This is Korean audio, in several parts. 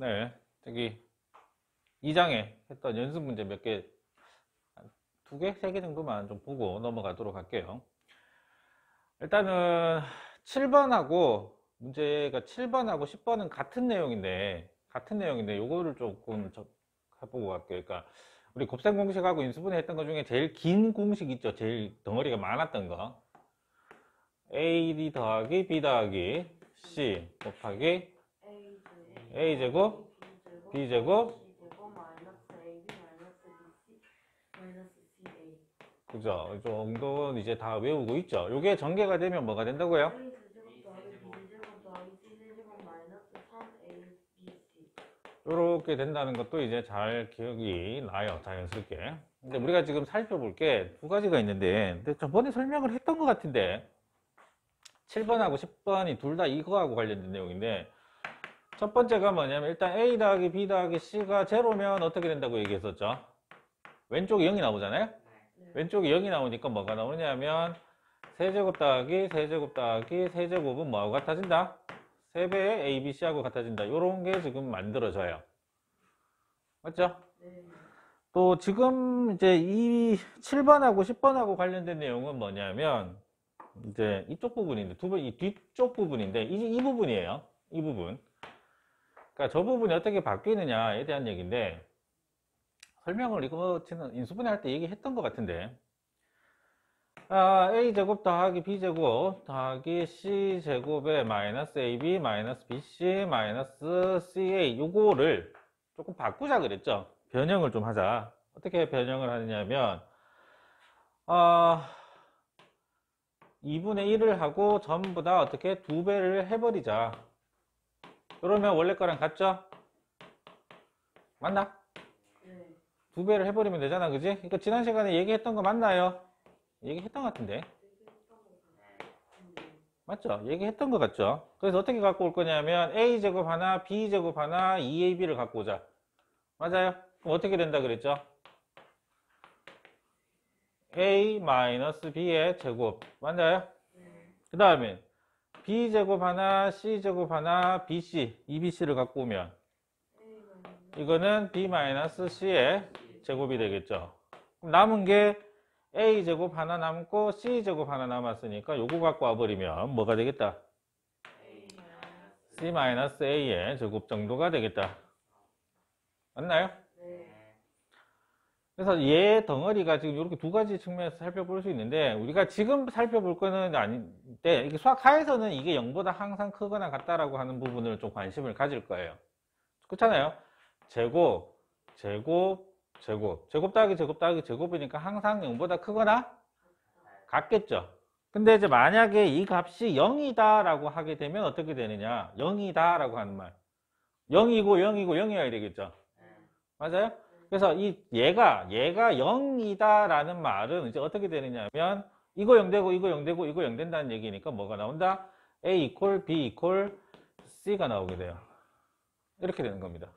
네, 저기 2장에 했던 연습 문제 몇 개, 2개, 3개 정도만 좀 보고 넘어가도록 할게요. 일단은 7번하고 문제가 7번하고 10번은 같은 내용인데 요거를 조금 해보고 갈게요. 그러니까 우리 곱셈 공식하고 인수분해 했던 것 중에 제일 긴 공식 있죠. 제일 덩어리가 많았던 거. A 더하기 B 더하기 C 곱하기 A제곱 B제곱 그죠? 이 정도는 이제 다 외우고 있죠. 요게 전개가 되면 뭐가 된다고요? 요렇게 된다는 것도 이제 잘 기억이 나요. 자연스럽게. 근데 우리가 지금 살펴볼 게 두 가지가 있는데, 근데 저번에 설명을 했던 것 같은데 7번하고 10번이 둘 다 이거하고 관련된 내용인데, 첫 번째가 뭐냐면 일단 A 더하기 B 더하기 C가 제로면 어떻게 된다고 얘기했었죠? 왼쪽에 0이 나오잖아요? 왼쪽에 0이 나오니까 뭐가 나오냐면 세제곱 더하기 세제곱 더하기 세제곱은 뭐하고 같아진다? 3배의 A, B, C하고 같아진다. 요런 게 지금 만들어져요. 맞죠? 네. 또 지금 이제 이 7번하고 10번하고 관련된 내용은 뭐냐면 이제 이쪽 부분인데 이 뒤쪽 부분인데 이 부분이에요. 이 부분. 그러니까 저 부분이 어떻게 바뀌느냐에 대한 얘기인데, 설명을 이거 인수분해 할 때 얘기했던 것 같은데, A제곱 더하기 B제곱 더하기 C제곱에 마이너스 AB 마이너스 BC 마이너스 CA 요거를 조금 바꾸자 그랬죠. 변형을 좀 하자. 어떻게 변형을 하느냐면 2분의 1을 하고 전부 다 어떻게 2배를 해버리자. 그러면 원래 거랑 같죠? 맞나? 네. 2배를 해버리면 되잖아, 그지? 그러니까 지난 시간에 얘기했던 거 맞나요? 얘기했던 것 같은데. 맞죠? 얘기했던 것 같죠? 그래서 어떻게 갖고 올 거냐면 A제곱 하나, B제곱 하나, 2AB를 갖고 오자. 맞아요? 그럼 어떻게 된다 그랬죠? A-B의 제곱. 맞나요? 그 다음에 B제곱 하나, C제곱 하나, BC, 2BC를 갖고 오면 이거는 B-C의 제곱이 되겠죠. 그럼 남은 게 A제곱 하나 남고 C제곱 하나 남았으니까 요거 갖고 와버리면 뭐가 되겠다? C-A의 제곱 정도가 되겠다. 맞나요? 그래서 얘 덩어리가 지금 이렇게 두 가지 측면에서 살펴볼 수 있는데, 우리가 지금 살펴볼 거는 아닌데, 이게 수학하에서는 이게 0보다 항상 크거나 같다라고 하는 부분을 좀 관심을 가질 거예요. 그렇잖아요? 제곱, 제곱, 제곱. 제곱 더하기 제곱 더하기 제곱이니까 항상 0보다 크거나 같겠죠. 근데 이제 만약에 이 값이 0이다 라고 하게 되면 어떻게 되느냐? 0이다 라고 하는 말. 0이고 0이고 0이어야 되겠죠. 맞아요? 그래서 얘가 0이다 라는 말은 이제 어떻게 되느냐면 이거 0되고 이거 0되고 이거 0 된다는 얘기니까 뭐가 나온다? A 이퀄 B 이퀄 C가 나오게 돼요. 이렇게 되는 겁니다.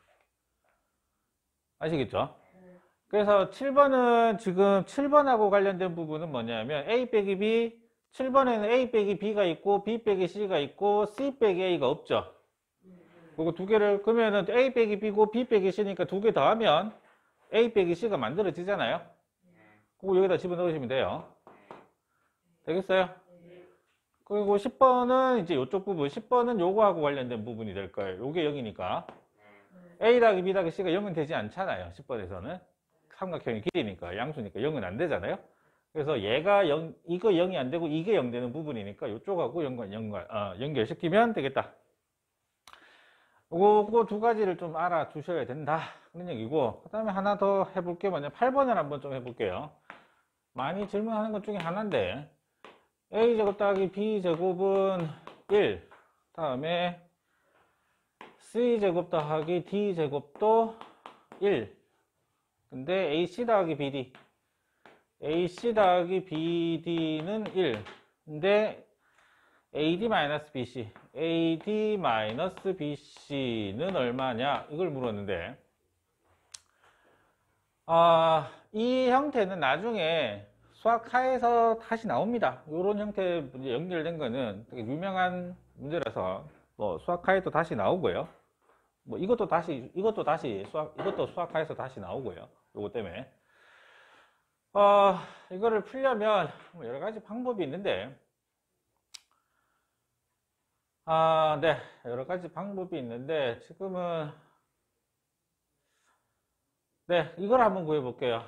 아시겠죠? 그래서 7번은 지금 7번하고 관련된 부분은 뭐냐면 A 빼기 B, 7번에는 A 빼기 B가 있고 B 빼기 C가 있고 C 빼기 A가 없죠. 그리고 두 개를 그러면은 A 빼기 B고 B 빼기 C니까 두 개 더하면 A 빼기 C가 만들어지잖아요. 그거 여기다 집어넣으시면 돼요. 되겠어요? 그리고 10번은 이제 이쪽 부분, 10번은 요거하고 관련된 부분이 될 거예요. 요게 0이니까 A 더하기 B 더하기 C가 0은 되지 않잖아요. 10번에서는 삼각형의 길이니까, 양수니까 0은 안 되잖아요. 그래서 얘가 0, 이거 0이 안 되고 이게 0 되는 부분이니까 이쪽하고 연결시키면 되겠다. 요거 두 가지를 좀 알아두셔야 된다 그런 얘기고, 그 다음에 하나 더 해볼게. 뭐냐, 8번을 한번 좀 해볼게요. 많이 질문하는 것 중에 하나인데, A제곱 더하기 B제곱은 1, 다음에 C제곱 더하기 D제곱도 1. 근데 AC 더하기 BD, AC 더하기 BD는 1. 근데 AD-BC, AD-BC는 얼마냐? 이걸 물었는데, 이 형태는 나중에 수학하에서 다시 나옵니다. 이런 형태 연결된 거는 되게 유명한 문제라서 뭐 수학하에도 다시 나오고요. 뭐 이것도 수학하에서 다시 나오고요. 요거 때문에. 이거를 풀려면 뭐 여러 가지 방법이 있는데, 네. 여러 가지 방법이 있는데, 지금은, 네. 이걸 한번 구해볼게요.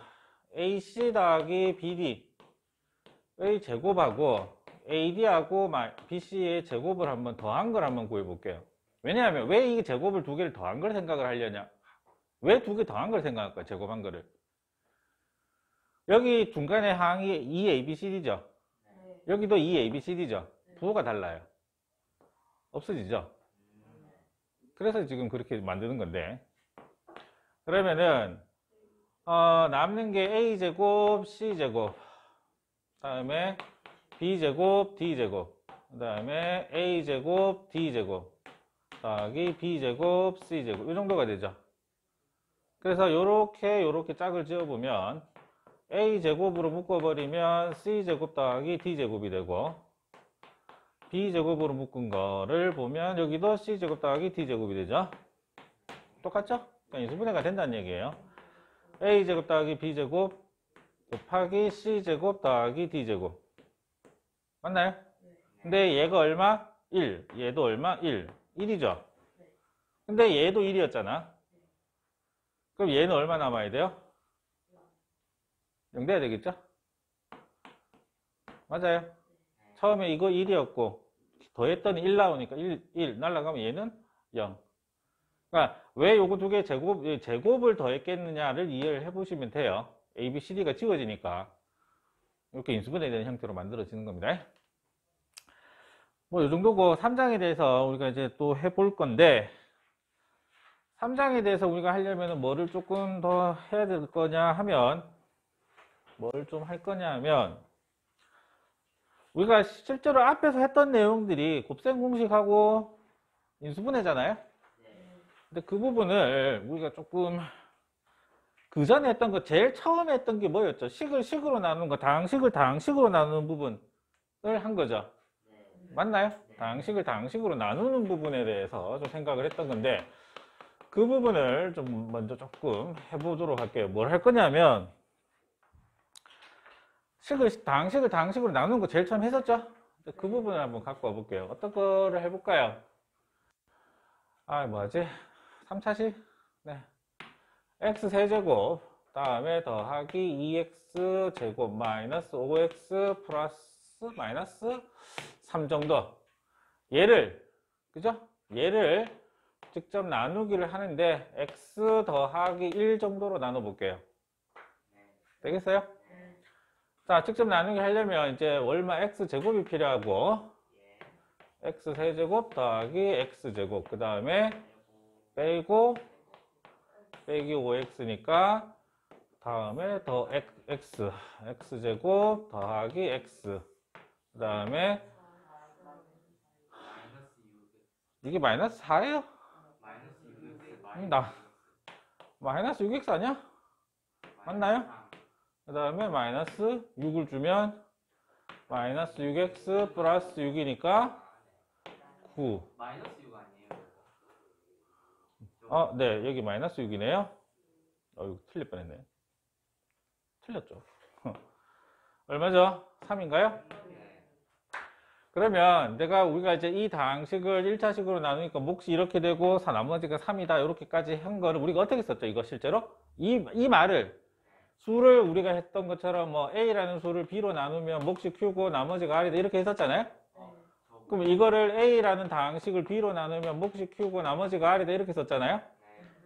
AC 더하기 BD의 제곱하고 AD하고 BC의 제곱을 한번 더한 걸 한번 구해볼게요. 왜냐하면 왜 이 제곱을 두 개를 더한 걸 생각을 하려냐? 왜 두 개 더한 걸 생각할까요? 제곱한 거를. 여기 중간에 항이 2ABCD죠? 여기도 2ABCD죠? 부호가 달라요. 없어지죠? 그래서 지금 그렇게 만드는 건데. 그러면은, 남는 게 A제곱, C제곱, 다음에 B제곱, D제곱, 그 다음에 A제곱, D제곱, 더하기 B제곱, C제곱. 이 정도가 되죠. 그래서 요렇게 짝을 지어보면 A제곱으로 묶어버리면 C제곱 더하기 D제곱이 되고, B제곱으로 묶은 거를 보면 여기도 C제곱 더하기 D제곱이 되죠. 똑같죠? 그러니까 인수분해가 된다는 얘기예요. A제곱 더하기 B제곱 곱하기 C제곱 더하기 D제곱. 맞나요? 근데 얘가 얼마? 1. 얘도 얼마? 1. 1이죠? 근데 얘도 1이었잖아. 그럼 얘는 얼마 남아야 돼요? 0 돼야 되겠죠? 맞아요. 처음에 이거 1이었고 더했더니 1 나오니까 1 날라가면 얘는 0. 그러니까 왜 요거 두 개 제곱을 더했겠느냐를 이해를 해보시면 돼요. A, B, C, D가 지워지니까 이렇게 인수분해에 대한 형태로 만들어지는 겁니다. 뭐 요 정도고 3장에 대해서 우리가 이제 또 해볼 건데, 3장에 대해서 우리가 하려면 뭐를 조금 더 해야 될 거냐 하면, 뭐를 좀 할 거냐 하면, 우리가 실제로 앞에서 했던 내용들이 곱셈 공식하고 인수분해잖아요. 근데 그 부분을 우리가 조금 그 전에 했던 거, 제일 처음에 했던 게 뭐였죠? 식을 식으로 나누는 거, 다항식을 다항식으로 나누는 부분을 한 거죠. 맞나요? 다항식을 다항식으로 나누는 부분에 대해서 좀 생각을 했던 건데, 그 부분을 좀 먼저 조금 해보도록 할게요. 뭘 할 거냐면, 다항식을 다항식으로 나누는 거 제일 처음 했었죠? 그 부분을 한번 갖고 와볼게요. 어떤 거를 해볼까요? 뭐하지? 3차식? 네. x 세제곱, 다음에 더하기 2x 제곱 마이너스 5x 플러스 마이너스 3 정도. 얘를, 그죠? 얘를 직접 나누기를 하는데 x 더하기 1 정도로 나눠볼게요. 되겠어요? 자, 직접 나누기 하려면 이제 얼마 x 제곱이 필요하고, x 세제곱 더하기 x 제곱, 그 다음에 빼기 5x니까 다음에 더 x 제곱 더하기 x, 그 다음에 이게 마이너스 4예요? 마이너스 6x 아니야? 맞나요? 그 다음에 마이너스 6을 주면 마이너스 6x 플러스 6이니까 9. 마이너스 6 아니에요? 네, 여기 마이너스 6이네요. 이거 틀릴 뻔했네. 틀렸죠. 얼마죠? 3인가요? 그러면 우리가 이제 이 다항식을 1차식으로 나누니까 몫이 이렇게 되고 나머지가 3이다 이렇게까지 한 거를 우리가 어떻게 썼죠? 이거 실제로? 이 말을 수를 우리가 했던 것처럼 뭐 A라는 수를 B로 나누면 몫이 Q고 나머지가 R이다 이렇게 했었잖아요? 그럼 이거를 A라는 다항식을 B로 나누면 몫이 Q고 나머지가 R이다 이렇게 썼잖아요?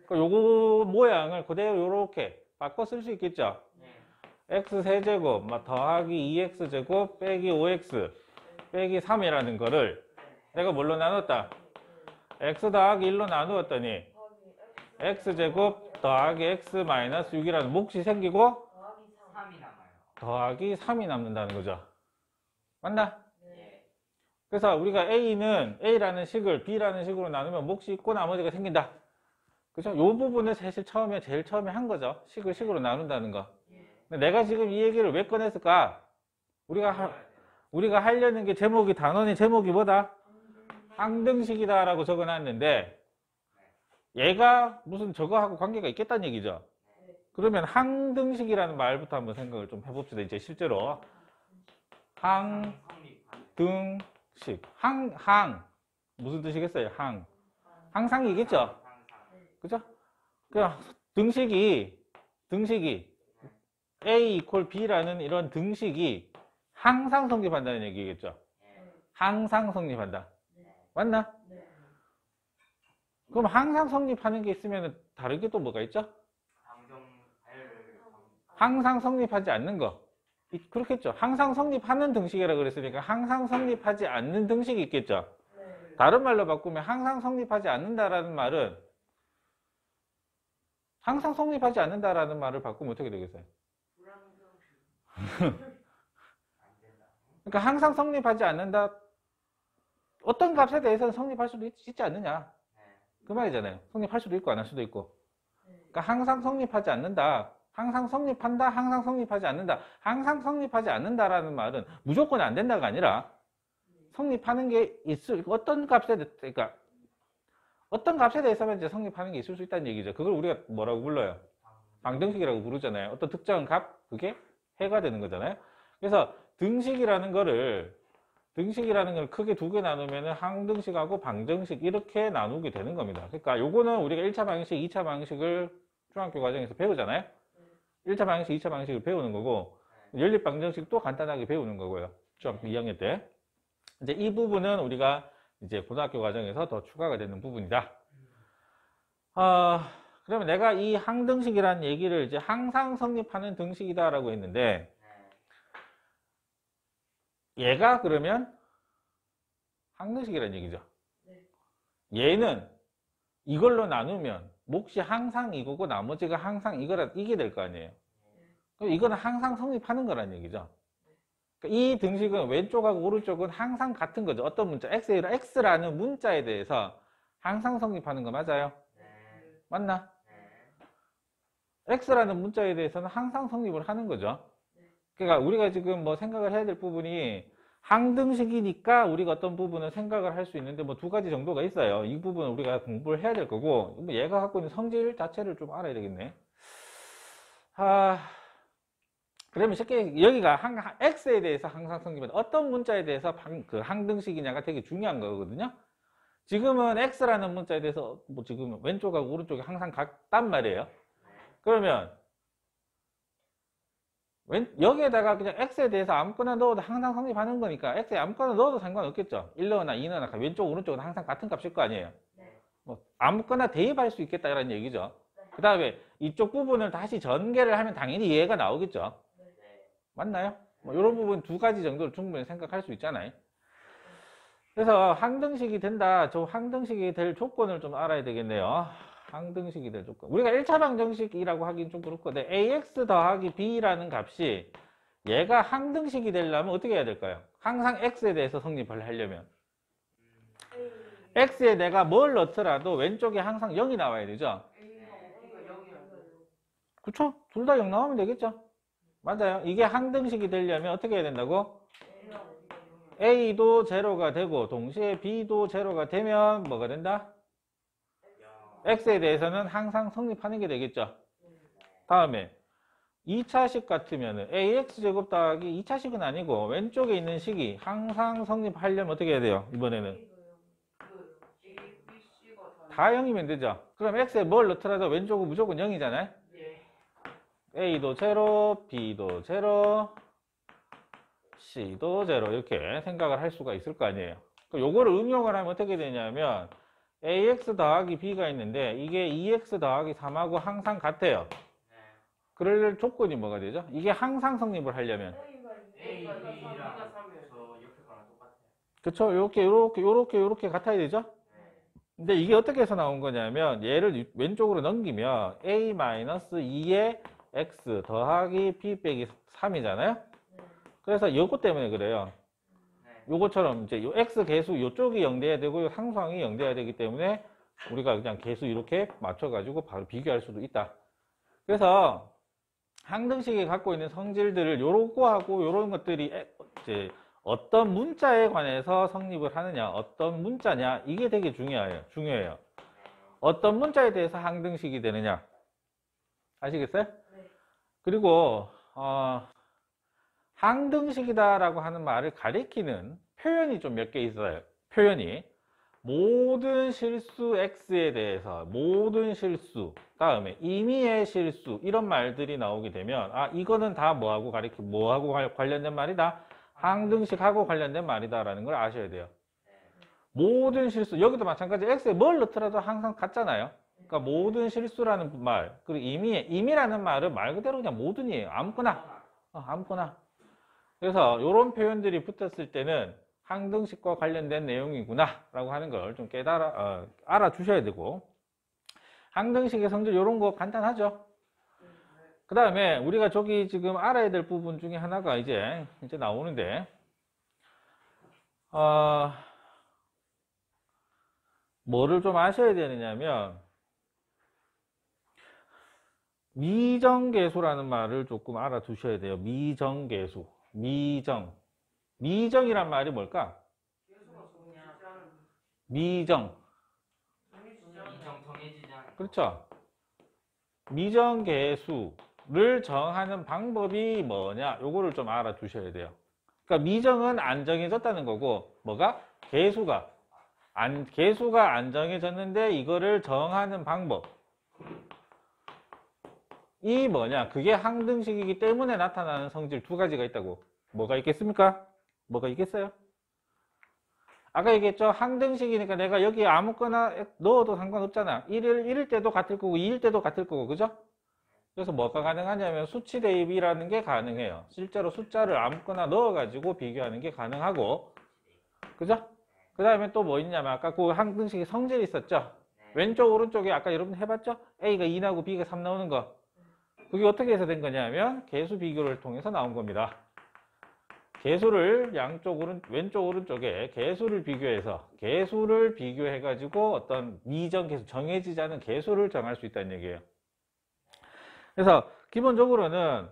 그럼 요거 모양을 그대로 요렇게 바꿔 쓸 수 있겠죠? x 세제곱 더하기 2x 제곱 빼기 5x 빼기 3이라는 거를 내가 뭘로 나눴다? x 더하기 1로 나누었더니 x 제곱 더하기 x 마이너스 6이라는 몫이 생기고 3이 남아요. 더하기 3이 남는다는 거죠. 맞나? 그래서 우리가 A라는 식을 B라는 식으로 나누면 몫이 있고 나머지가 생긴다. 그죠? 요 부분을 사실 제일 처음에 한 거죠. 식을 식으로 나눈다는 거. 근데 내가 지금 이 얘기를 왜 꺼냈을까? 우리가 하려는 게 단원의 제목이 뭐다? 항등식이다 라고 적어놨는데, 얘가 무슨 저거하고 관계가 있겠다는 얘기죠. 그러면 항등식이라는 말부터 한번 생각을 좀 해봅시다. 이제 실제로 항등식, 항 무슨 뜻이겠어요? 항상이겠죠. 그죠? 그냥 등식이 A 이퀄 B라는 이런 등식이 항상 성립한다는 얘기겠죠. 항상 성립한다. 맞나? 그럼 항상 성립하는 게 있으면 다른 게 또 뭐가 있죠? 항상 성립하지 않는 거. 그렇겠죠. 항상 성립하는 등식이라 그랬으니까 항상 성립하지 않는 등식이 있겠죠. 다른 말로 바꾸면 항상 성립하지 않는다라는 말은 항상 성립하지 않는다라는 말을 바꾸면 어떻게 되겠어요? 그러니까 항상 성립하지 않는다. 어떤 값에 대해서는 성립할 수도 있지 않느냐. 그 말이잖아요. 성립할 수도 있고 안 할 수도 있고. 그러니까 항상 성립하지 않는다. 항상 성립한다. 항상 성립하지 않는다. 항상 성립하지 않는다라는 말은 무조건 안 된다가 아니라 성립하는 게 있을 어떤 값에 그러니까 어떤 값에 대해서만 이제 성립하는 게 있을 수 있다는 얘기죠. 그걸 우리가 뭐라고 불러요? 방정식이라고 부르잖아요. 어떤 특정한 값 그게 해가 되는 거잖아요. 그래서 등식이라는 걸 크게 두 개 나누면 항등식하고 방정식 이렇게 나누게 되는 겁니다. 그러니까 요거는 우리가 1차 방정식, 2차 방정식을 중학교 과정에서 배우잖아요. 1차 방정식, 2차 방정식을 배우는 거고 연립 방정식도 간단하게 배우는 거고요. 중학교 2학년 때. 이제 이 부분은 우리가 이제 고등학교 과정에서 더 추가가 되는 부분이다. 그러면 내가 이 항등식이라는 얘기를 이제 항상 성립하는 등식이다라고 했는데 얘가 그러면 항등식이라는 얘기죠. 얘는 이걸로 나누면 몫이 항상 이거고 나머지가 항상 이게 될 거 아니에요. 그럼 이거는 항상 성립하는 거라는 얘기죠. 그러니까 이 등식은 왼쪽하고 오른쪽은 항상 같은 거죠. 어떤 문자, x라는 문자에 대해서 항상 성립하는 거 맞아요? 맞나? x라는 문자에 대해서는 항상 성립을 하는 거죠. 그러니까 우리가 지금 뭐 생각을 해야 될 부분이 항등식이니까 우리가 어떤 부분을 생각을 할 수 있는데 뭐 두 가지 정도가 있어요. 이 부분은 우리가 공부를 해야 될 거고 얘가 갖고 있는 성질 자체를 좀 알아야 되겠네. 그러면 쉽게 여기가 x에 대해서 항상 성립한다. 어떤 문자에 대해서 그 항등식이냐가 되게 중요한 거거든요. 지금은 x라는 문자에 대해서 뭐 지금 왼쪽하고 오른쪽이 항상 같단 말이에요. 그러면 여기에다가 그냥 x에 대해서 아무거나 넣어도 항상 성립하는 거니까 x에 아무거나 넣어도 상관없겠죠. 1넣으나 2넣으나 왼쪽 오른쪽은 항상 같은 값일 거 아니에요. 뭐 아무거나 대입할 수 있겠다라는 얘기죠. 그 다음에 이쪽 부분을 다시 전개를 하면 당연히 얘가 나오겠죠. 맞나요? 뭐 이런 부분 두 가지 정도를 충분히 생각할 수 있잖아요. 그래서 항등식이 된다. 저 항등식이 될 조건을 좀 알아야 되겠네요. 항등식이 될 조건. 우리가 1차 방정식이라고 하긴 좀 그렇고, ax 더하기 b라는 값이 얘가 항등식이 되려면 어떻게 해야 될까요? 항상 x에 대해서 성립을 하려면. x에 내가 뭘 넣더라도 왼쪽에 항상 0이 나와야 되죠? 그쵸? 둘 다 0 나오면 되겠죠? 맞아요. 이게 항등식이 되려면 어떻게 해야 된다고? a도 제로가 되고 동시에 b도 제로가 되면 뭐가 된다? x에 대해서는 항상 성립하는 게 되겠죠. 다음에 2차식 같으면 ax제곱 더하기 2차식은 아니고 왼쪽에 있는 식이 항상 성립하려면 어떻게 해야 돼요? 이번에는 다 0이면 되죠. 그럼 x에 뭘 넣더라도 왼쪽은 무조건 0이잖아요. a도 제로, b도 제로, c도 제로 이렇게 생각을 할 수가 있을 거 아니에요. 요거를 응용을 하면 어떻게 되냐면 ax 더하기 b가 있는데 이게 2x 더하기 3하고 항상 같아요. 그럴 조건이 뭐가 되죠? 이게 항상 성립을 하려면 그쵸? 요렇게 같아야 되죠? 근데 이게 어떻게 해서 나온 거냐면 얘를 왼쪽으로 넘기면 a-2의 x 더하기 b 빼기 3이잖아요? 그래서 요거 때문에 그래요. 요거처럼 이제 요 x 개수 요쪽이 0 돼야 되고 상수항이 0 돼야 되기 때문에 우리가 그냥 개수 이렇게 맞춰가지고 바로 비교할 수도 있다. 그래서 항등식이 갖고 있는 성질들을 요거하고 요런 것들이 이제 어떤 문자에 관해서 성립을 하느냐, 어떤 문자냐 이게 되게 중요해요. 어떤 문자에 대해서 항등식이 되느냐. 아시겠어요? 네. 그리고 항등식이다라고 하는 말을 가리키는 표현이 좀 몇 개 있어요. 표현이 모든 실수 x에 대해서 모든 실수 다음에 임의의 실수 이런 말들이 나오게 되면 이거는 다 뭐하고 관련된 말이다. 항등식하고 관련된 말이다라는 걸 아셔야 돼요. 모든 실수 여기도 마찬가지 x에 뭘 넣더라도 항상 같잖아요. 그러니까 모든 실수라는 말 그리고 임의라는 말은 말 그대로 그냥 모든이에요. 아무거나. 그래서 이런 표현들이 붙었을 때는 항등식과 관련된 내용이구나 라고 하는 걸 좀 알아주셔야 되고, 항등식의 성질 이런 거 간단하죠. 그 다음에 우리가 저기 지금 알아야 될 부분 중에 하나가 이제 나오는데 뭐를 좀 아셔야 되느냐면 미정계수라는 말을 조금 알아두셔야 돼요. 미정계수. 미정이란 말이 뭘까? 미정. 정해지지 않은. 그렇죠. 미정계수를 정하는 방법이 뭐냐? 요거를 좀 알아두셔야 돼요. 그러니까 미정은 안 정해졌다는 거고, 뭐가? 계수가 안 정해졌는데 이거를 정하는 방법. 이 뭐냐? 그게 항등식이기 때문에 나타나는 성질 두 가지가 있다고. 뭐가 있겠습니까? 뭐가 있겠어요? 아까 얘기했죠? 항등식이니까 내가 여기 아무거나 넣어도 상관없잖아. 1일 때도 같을 거고 2일 때도 같을 거고, 그죠? 그래서 뭐가 가능하냐면 수치 대입이라는 게 가능해요. 실제로 숫자를 아무거나 넣어가지고 비교하는 게 가능하고, 그죠? 그 다음에 또 뭐 있냐면 아까 그 항등식의 성질이 있었죠? 왼쪽 오른쪽에 아까 여러분 해봤죠? A가 2 나오고 B가 3 나오는 거. 그게 어떻게 해서 된 거냐면 계수 비교를 통해서 나온 겁니다. 계수를 왼쪽 오른쪽에 계수를 비교해 가지고 어떤 미정계수, 정해지지 않은 계수를 정할 수 있다는 얘기예요. 그래서 기본적으로는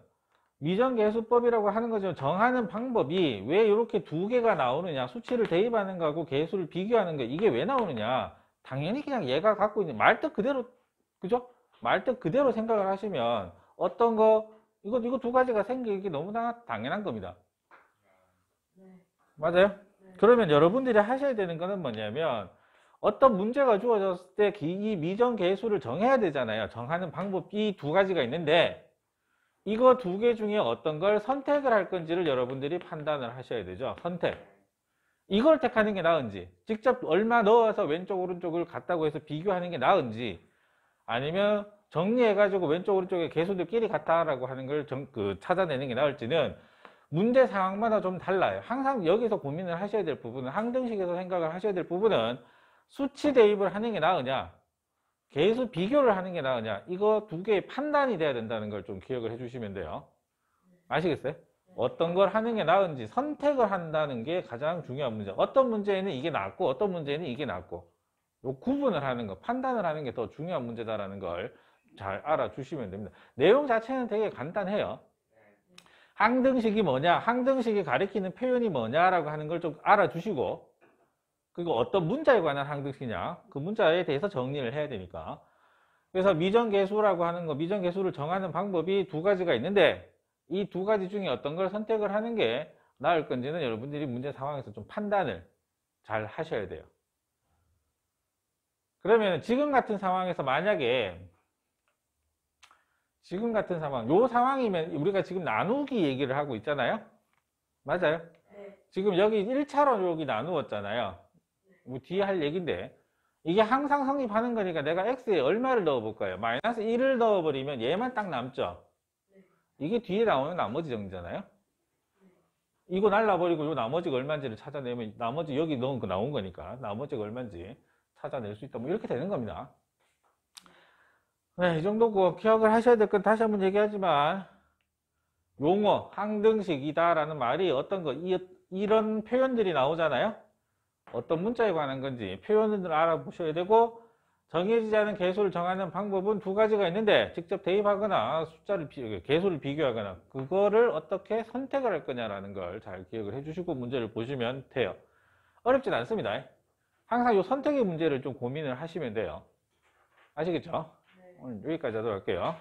미정계수법이라고 하는 거죠. 정하는 방법이 왜 이렇게 두 개가 나오느냐, 수치를 대입하는 거하고 계수를 비교하는 거, 이게 왜 나오느냐. 당연히 그냥 얘가 갖고 있는 말뜻 그대로, 그죠? 말뜻 그대로 생각을 하시면 어떤 거, 이거 두 가지가 생기기 너무나 당연한 겁니다. 맞아요? 그러면 여러분들이 하셔야 되는 거는 뭐냐면 어떤 문제가 주어졌을 때 이 미정계수를 정해야 되잖아요. 정하는 방법이 두 가지가 있는데 이거 두 개 중에 어떤 걸 선택을 할 건지를 여러분들이 판단을 하셔야 되죠. 선택. 이걸 택하는 게 나은지, 직접 얼마 넣어서 왼쪽 오른쪽을 같다고 해서 비교하는 게 나은지, 아니면 정리해가지고 왼쪽 오른쪽에 계수들끼리 같다라고 하는 걸 찾아내는 게 나을지는 문제 상황마다 좀 달라요. 항상 여기서 고민을 하셔야 될 부분은, 항등식에서 생각을 하셔야 될 부분은 수치 대입을 하는 게 나으냐, 계수 비교를 하는 게 나으냐, 이거 두 개의 판단이 돼야 된다는 걸 좀 기억을 해주시면 돼요. 아시겠어요? 어떤 걸 하는 게 나은지 선택을 한다는 게 가장 중요한 문제. 어떤 문제에는 이게 낫고 어떤 문제에는 이게 낫고, 요 구분을 하는 거, 판단을 하는 게 더 중요한 문제다라는 걸 잘 알아주시면 됩니다. 내용 자체는 되게 간단해요. 항등식이 뭐냐, 항등식이 가리키는 표현이 뭐냐라고 하는 걸 좀 알아주시고, 그리고 어떤 문자에 관한 항등식이냐, 그 문자에 대해서 정리를 해야 되니까. 그래서 미정계수라고 하는 거, 미정계수를 정하는 방법이 두 가지가 있는데 이 두 가지 중에 어떤 걸 선택을 하는 게 나을 건지는 여러분들이 문제 상황에서 좀 판단을 잘 하셔야 돼요. 그러면 지금 같은 상황에서 만약에 지금 같은 상황, 요 상황이면 우리가 지금 나누기 얘기를 하고 있잖아요. 맞아요? 네. 지금 여기 1차로 여기 나누었잖아요. 뭐 뒤에 할 얘기인데 이게 항상 성립하는 거니까 내가 x에 얼마를 넣어볼까요? 마이너스 1을 넣어버리면 얘만 딱 남죠. 이게 뒤에 나오는 나머지 정리잖아요. 이거 날라버리고 요 나머지가 얼마인지를 찾아내면 나머지 여기 넣은 거 나온 거니까 나머지가 얼마인지 찾아낼 수 있다. 뭐 이렇게 되는 겁니다. 네, 이 정도고 기억을 하셔야 될 건 다시 한번 얘기하지만 용어, 항등식이다라는 말이 어떤 거, 이런 표현들이 나오잖아요. 어떤 문자에 관한 건지 표현을 알아보셔야 되고, 정해지지 않은 계수를 정하는 방법은 두 가지가 있는데 직접 대입하거나 계수를 비교하거나 그거를 어떻게 선택을 할 거냐라는 걸 잘 기억을 해주시고 문제를 보시면 돼요. 어렵진 않습니다. 항상 이 선택의 문제를 좀 고민을 하시면 돼요. 아시겠죠? 네. 오늘 여기까지 하도록 할게요.